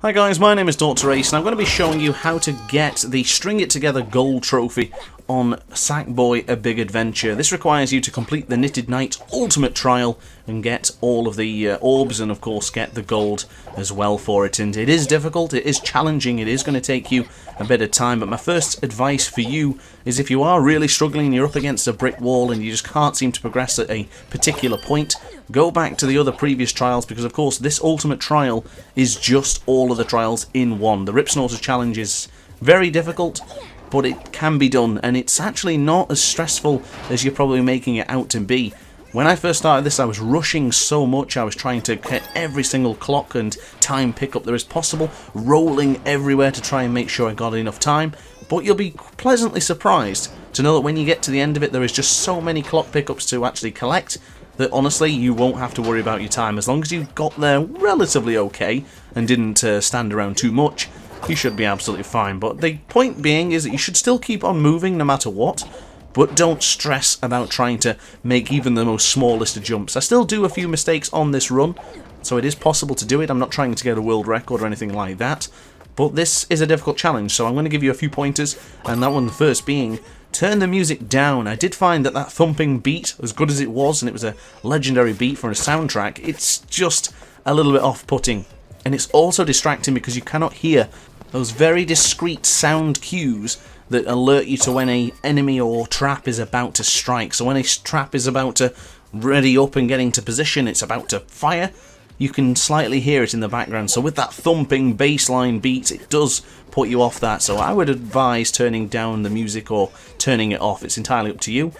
Hi guys, my name is DrAce and I'm going to be showing you how to get the String It Together gold trophy on Sackboy A Big Adventure. This requires you to complete the Knitted Knight Ultimate Trial and get all of the orbs and of course get the gold as well for it. And it is difficult, it is challenging, it is going to take you a bit of time, but my first advice for you is if you are really struggling and you're up against a brick wall and you just can't seem to progress at a particular point, go back to the other previous trials, because of course this ultimate trial is just all of the trials in one. The Ripsnorter challenge is very difficult, but it can be done, and it's actually not as stressful as you're probably making it out to be. When I first started this, I was rushing so much, I was trying to get every single clock and time pickup there is possible, rolling everywhere to try and make sure I got enough time, but you'll be pleasantly surprised to know that when you get to the end of it, there is just so many clock pickups to actually collect that honestly you won't have to worry about your time. As long as you got there relatively okay and didn't stand around too much, you should be absolutely fine. But the point being is that you should still keep on moving no matter what, but don't stress about trying to make even the most smallest of jumps. I still do a few mistakes on this run, so it is possible to do it. I'm not trying to get a world record or anything like that, but this is a difficult challenge, so I'm going to give you a few pointers, and that one first being, turn the music down. I did find that that thumping beat, as good as it was, and it was a legendary beat for a soundtrack, it's just a little bit off-putting. And it's also distracting because you cannot hear those very discreet sound cues that alert you to when an enemy or trap is about to strike. So when a trap is about to ready up and get into position, it's about to fire, you can slightly hear it in the background. So with that thumping bassline beat, it does put you off that. So I would advise turning down the music or turning it off. It's entirely up to you.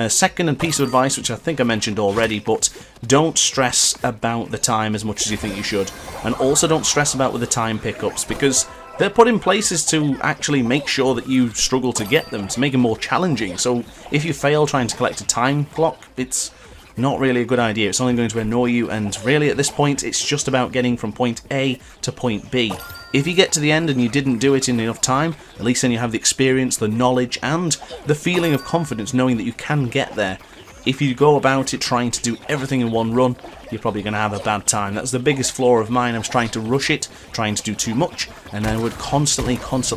Second piece of advice, which I think I mentioned already, but don't stress about the time as much as you think you should. And also don't stress about with the time pickups, because they're put in places to actually make sure that you struggle to get them, to make them more challenging. So if you fail trying to collect a time clock, it's not really a good idea. It's only going to annoy you, and really at this point it's just about getting from point A to point B. If you get to the end and you didn't do it in enough time, at least then you have the experience, the knowledge, and the feeling of confidence knowing that you can get there. If you go about it trying to do everything in one run, you're probably going to have a bad time. That's the biggest flaw of mine. I was trying to rush it, trying to do too much, and then I would constantly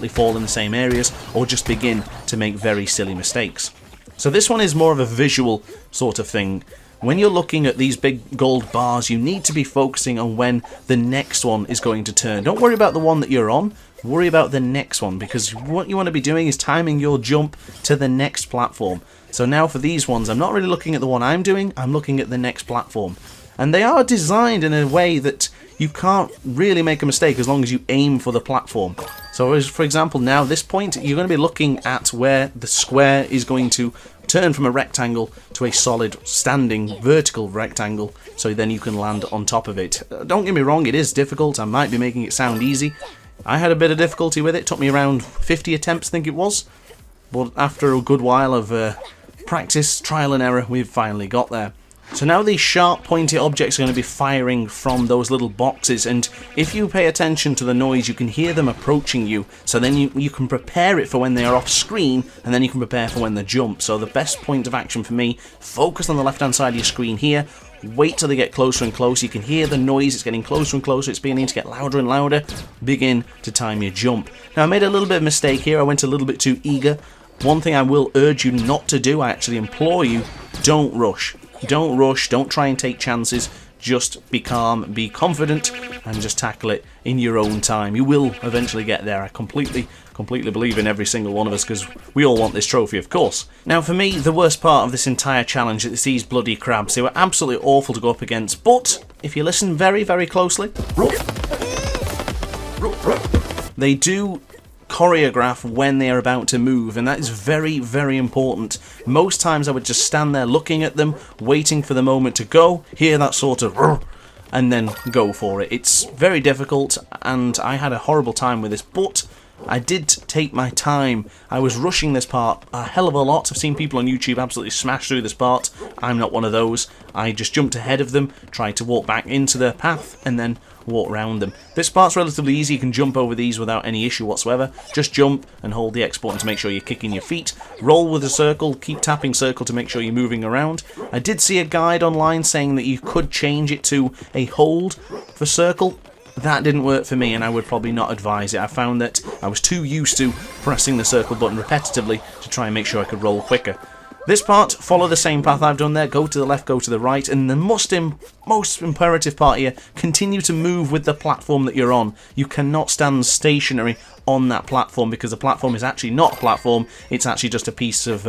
fall in the same areas, or just begin to make very silly mistakes. So this one is more of a visual sort of thing. When you're looking at these big gold bars, you need to be focusing on when the next one is going to turn. Don't worry about the one that you're on, worry about the next one, because what you want to be doing is timing your jump to the next platform. So now for these ones, I'm not really looking at the one I'm doing, I'm looking at the next platform. And they are designed in a way that you can't really make a mistake as long as you aim for the platform. So as for example now, this point, you're going to be looking at where the square is going to turn from a rectangle to a solid standing vertical rectangle, so then you can land on top of it. Don't get me wrong, it is difficult. I might be making it sound easy. I had a bit of difficulty with it. It took me around 50 attempts, I think it was, but after a good while of practice, trial and error, we've finally got there. So now these sharp pointy objects are going to be firing from those little boxes, and if you pay attention to the noise you can hear them approaching you, so then you can prepare it for when they are off screen, and then you can prepare for when they jump. So the best point of action for me, focus on the left hand side of your screen here, wait till they get closer and closer, you can hear the noise, it's getting closer and closer, it's beginning to get louder and louder, begin to time your jump. Now I made a little bit of a mistake here, I went a little bit too eager. One thing I will urge you not to do, I actually implore you, don't rush. Don't rush, don't try and take chances, just be calm, be confident, and just tackle it in your own time. You will eventually get there. I completely believe in every single one of us, because we all want this trophy, of course. Now for me, the worst part of this entire challenge is these bloody crabs. They were absolutely awful to go up against, but if you listen very, very closely, they do choreograph when they are about to move, and that is very, very important. Most times I would just stand there looking at them, waiting for the moment to go, hear that sort of and then go for it. It's very difficult, and I had a horrible time with this, but I did take my time. I was rushing this part a hell of a lot. I've seen people on YouTube absolutely smash through this part. I'm not one of those. I just jumped ahead of them, tried to walk back into their path, and then walk around them. This part's relatively easy. You can jump over these without any issue whatsoever. Just jump and hold the X button to make sure you're kicking your feet. Roll with a circle, keep tapping circle to make sure you're moving around. I did see a guide online saying that you could change it to a hold for circle. that didn't work for me, and I would probably not advise it. I found that I was too used to pressing the circle button repetitively to try and make sure I could roll quicker. This part, follow the same path I've done there, go to the left, go to the right, and the most imperative part here, continue to move with the platform that you're on. You cannot stand stationary on that platform, because the platform is actually not a platform, it's actually just a piece of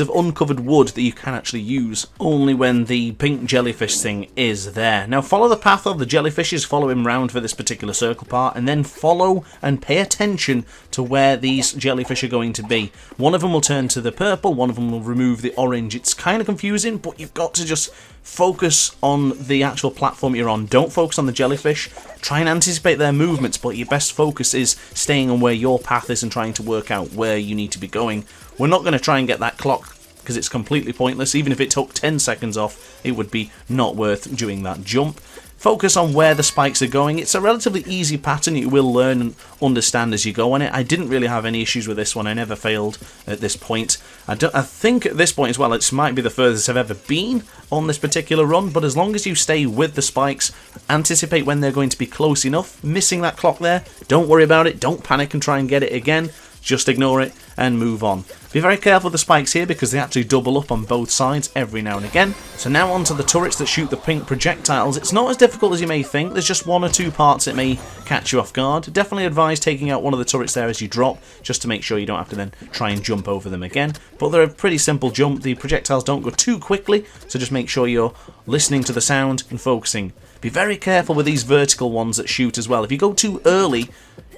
uncovered wood that you can actually use only when the pink jellyfish thing is there. Now follow the path of the jellyfishes, follow him round for this particular circle part, and then follow and pay attention to where these jellyfish are going to be. One of them will turn to the purple, one of them will remove the orange. It's kind of confusing, but you've got to just focus on the actual platform you're on. Don't focus on the jellyfish. Try and anticipate their movements, but your best focus is staying on where your path is and trying to work out where you need to be going. We're not going to try and get that clock, because it's completely pointless. Even if it took 10 seconds off, it would be not worth doing that jump. Focus on where the spikes are going. It's a relatively easy pattern you will learn and understand as you go on it. I didn't really have any issues with this one. I never failed at this point. I think at this point as well, it might be the furthest I've ever been on this particular run, but as long as you stay with the spikes, anticipate when they're going to be close enough. Missing that clock there, don't worry about it. Don't panic and try and get it again. Just ignore it and move on. Be very careful with the spikes here, because they actually double up on both sides every now and again. So now onto the turrets that shoot the pink projectiles. It's not as difficult as you may think. There's just one or two parts that may catch you off guard. Definitely advise taking out one of the turrets there as you drop, just to make sure you don't have to then try and jump over them again. But they're a pretty simple jump. The projectiles don't go too quickly, so just make sure you're listening to the sound and focusing. Be very careful with these vertical ones that shoot as well. If you go too early,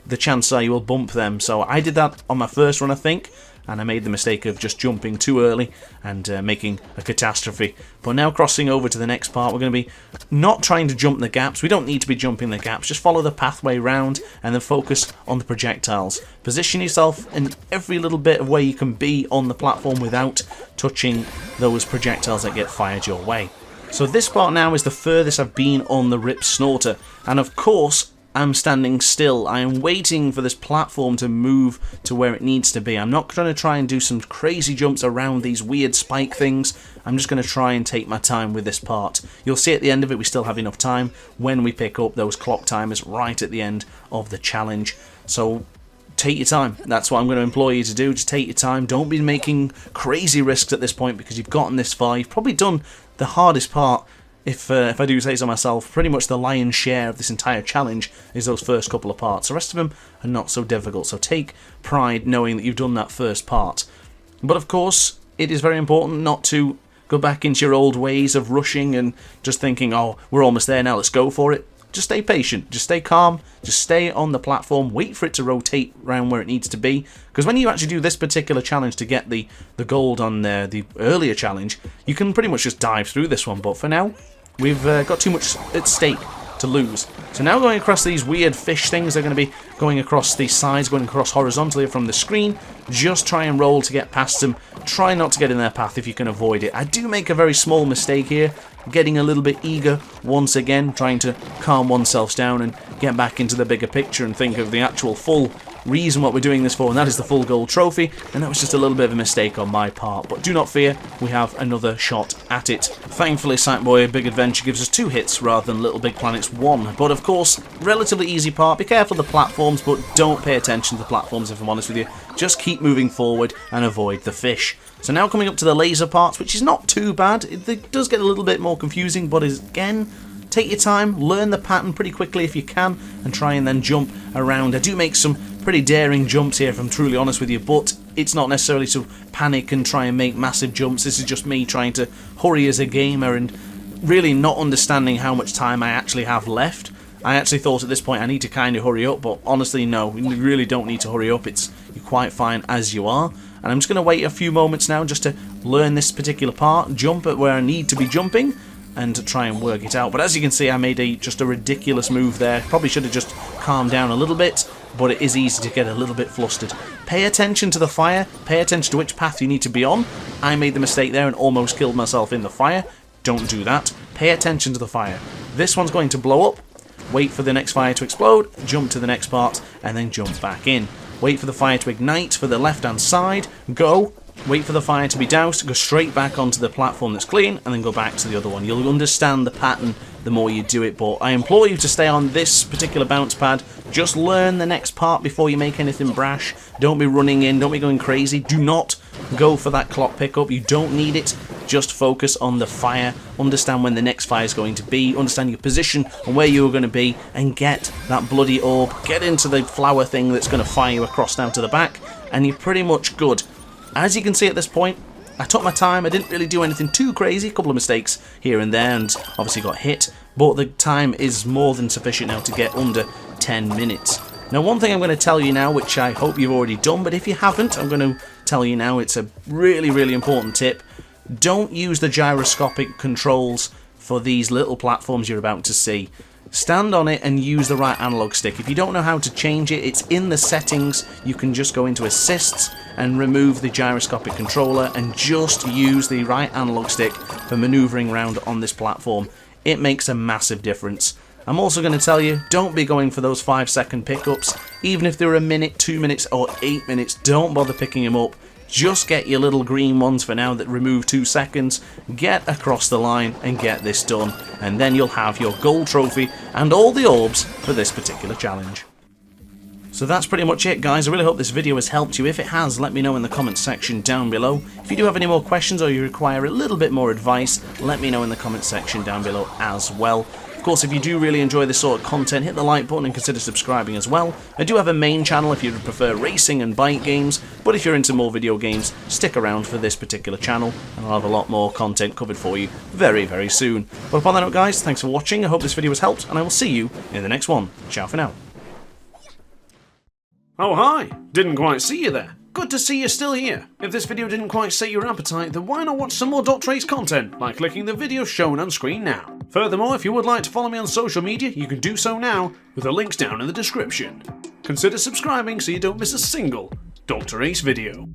the chances are you will bump them. So I did that on my first run, I think, and I made the mistake of just jumping too early and making a catastrophe. But now crossing over to the next part, we're going to be not trying to jump the gaps. We don't need to be jumping the gaps. Just follow the pathway round and then focus on the projectiles. Position yourself in every little bit of where you can be on the platform without touching those projectiles that get fired your way. So this part now is the furthest I've been on the Ripsnorter, and of course I'm standing still. I am waiting for this platform to move to where it needs to be. I'm not going to try and do some crazy jumps around these weird spike things. I'm just going to try and take my time with this part. You'll see at the end of it we still have enough time when we pick up those clock timers right at the end of the challenge. So take your time. That's what I'm going to implore you to do. Just take your time. Don't be making crazy risks at this point, because you've gotten this far. You've probably done the hardest part. If I do say so myself, pretty much the lion's share of this entire challenge is those first couple of parts. The rest of them are not so difficult, so take pride knowing that you've done that first part. But of course, it is very important not to go back into your old ways of rushing and just thinking, oh, we're almost there now, let's go for it. Just stay patient, just stay calm, just stay on the platform, wait for it to rotate around where it needs to be, because when you actually do this particular challenge to get the gold on the earlier challenge, you can pretty much just dive through this one, but for now, we've got too much at stake to lose. So now going across these weird fish things, they're going to be going across these sides, going across horizontally from the screen. Just try and roll to get past them. Try not to get in their path if you can avoid it. I do make a very small mistake here, getting a little bit eager once again, trying to calm oneself down and get back into the bigger picture and think of the actual full reason what we're doing this for, and that is the full gold trophy, and that was just a little bit of a mistake on my part, but do not fear, we have another shot at it. Thankfully, Sackboy A Big Adventure gives us 2 hits rather than Little Big Planet's 1, but of course, relatively easy part. Be careful of the platforms, but don't pay attention to the platforms if I'm honest with you. Just keep moving forward and avoid the fish. So now coming up to the laser parts, which is not too bad. It does get a little bit more confusing, but again, take your time, learn the pattern pretty quickly if you can, and try and then jump around. I do make some pretty daring jumps here if I'm truly honest with you, but it's not necessarily to panic and try and make massive jumps. This is just me trying to hurry as a gamer and really not understanding how much time I actually have left. I actually thought at this point I need to kind of hurry up, but honestly no, you really don't need to hurry up. You're quite fine as you are. And I'm just going to wait a few moments now just to learn this particular part, jump at where I need to be jumping, and to try and work it out. But as you can see, I made just a ridiculous move there. Probably should have just calmed down a little bit, but it is easy to get a little bit flustered. Pay attention to the fire, pay attention to which path you need to be on. I made the mistake there and almost killed myself in the fire. Don't do that. Pay attention to the fire. This one's going to blow up. Wait for the next fire to explode, jump to the next part, and then jump back in. Wait for the fire to ignite for the left-hand side, go, wait for the fire to be doused, go straight back onto the platform that's clean, and then go back to the other one. You'll understand the pattern the more you do it. But I implore you to stay on this particular bounce pad. Just learn the next part before you make anything brash. Don't be running in, don't be going crazy. Do not go for that clock pickup, you don't need it. Just focus on the fire, understand when the next fire is going to be, understand your position and where you're going to be, and get that bloody orb, get into the flower thing that's going to fire you across down to the back, and you're pretty much good. As you can see at this point, I took my time, I didn't really do anything too crazy, a couple of mistakes here and there, and obviously got hit, but the time is more than sufficient now to get under 10 minutes. Now, one thing I'm going to tell you now, which I hope you've already done, but if you haven't, I'm going to tell you now, it's a really, really important tip. Don't use the gyroscopic controls for these little platforms you're about to see. Stand on it and use the right analog stick. If you don't know how to change it, it's in the settings. You can just go into assists and remove the gyroscopic controller and just use the right analog stick for maneuvering around on this platform. It makes a massive difference. I'm also going to tell you, don't be going for those 5-second pickups. Even if they're a minute, 2 minutes or 8 minutes, don't bother picking them up. Just get your little green ones for now that remove 2 seconds, get across the line and get this done, and then you'll have your gold trophy and all the orbs for this particular challenge. So that's pretty much it, guys. I really hope this video has helped you. If it has, let me know in the comments section down below. If you do have any more questions or you require a little bit more advice, let me know in the comments section down below as well. Of course, if you do really enjoy this sort of content, hit the like button and consider subscribing as well. I do have a main channel if you prefer racing and bike games, but if you're into more video games, stick around for this particular channel, and I'll have a lot more content covered for you very, very soon. But upon that note, guys, thanks for watching. I hope this video has helped, and I will see you in the next one. Ciao for now. Oh hi, didn't quite see you there. Good to see you're still here. If this video didn't quite sate your appetite, then why not watch some more DrAce content by clicking the video shown on screen now. Furthermore, if you would like to follow me on social media, you can do so now with the links down in the description. Consider subscribing so you don't miss a single DrAce video.